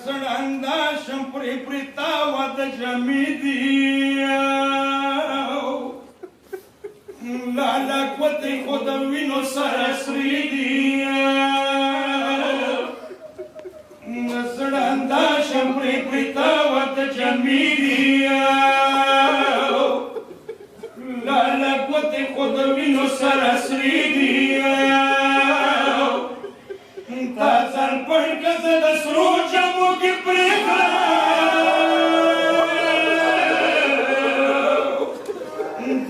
Săranda și-mi pripritau de jamidia. La cote hodavino sarasridia. Săranda și-mi pripritau de jamidia. La cote hodavino sarasridia. Tazar păncă să desrucea muchii prihău.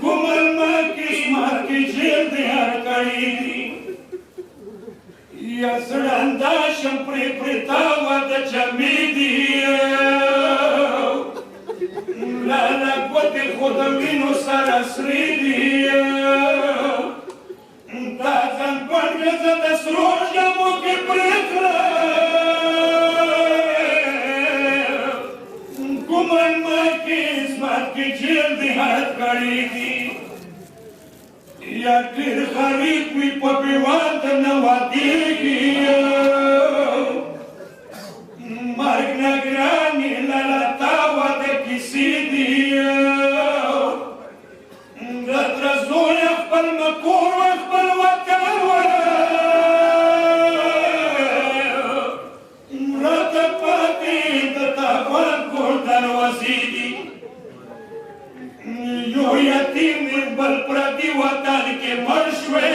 Cum îl măchi cel de arcaidi. Ia săranda și-mi pripritau de ceamidiu. La cote hodăvinu sarasridiu. Tazar păncă să desrucea muchii prihău. Cum îl măchi cel de arcaidi. Iar cârharicui popioantă năuadighiu. Margna grani la taua de chisidiu. Rătrăzuia pălmă curvă pălmă căruă. Rătă pătită tavan curdan oazidi. Eu yatimir bal pradiwa tanke marshwe.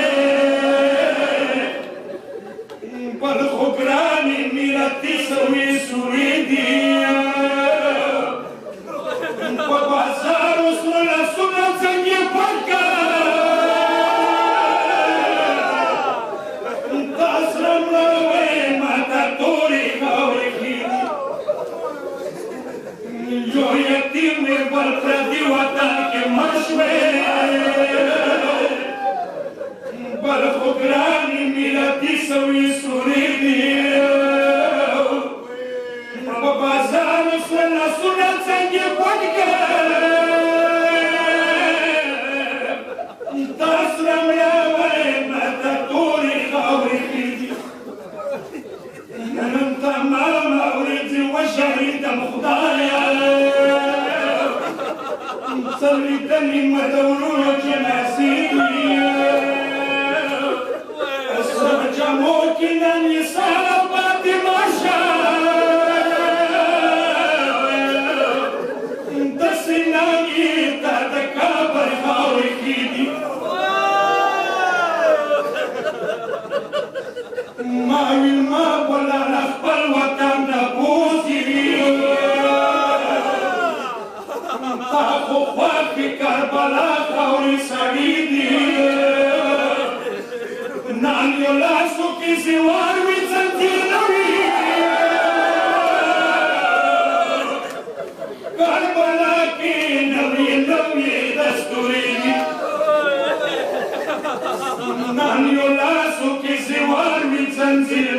Bal khograni mirati sawi suridiya. Babazar usrala sunna zange parka. Tasram lawe matatori gauri khidi. Eu yatimir bal pradiwa tanke marshwe. Bal khograni mirati sawi suridiya. Babazar usrala sunna zange parka. Tasram lawe matatori gauri khidi. تمام أوريدي وشهيد مخضايا. صليتني مدورون جناسيني. الصبح ممكن أن يسال بعد ما شاء. تسناني تتكابر خاوري كيدي. ما ما ولا نخبر وطن نبوسي. تاخو في كربلاء خوري سعيدي. نان يلاسو كي زوار ويزنتينوي. كربلاء كي نوي نوي دستوري. نان يلاسو كي زوار ويزنتينوي.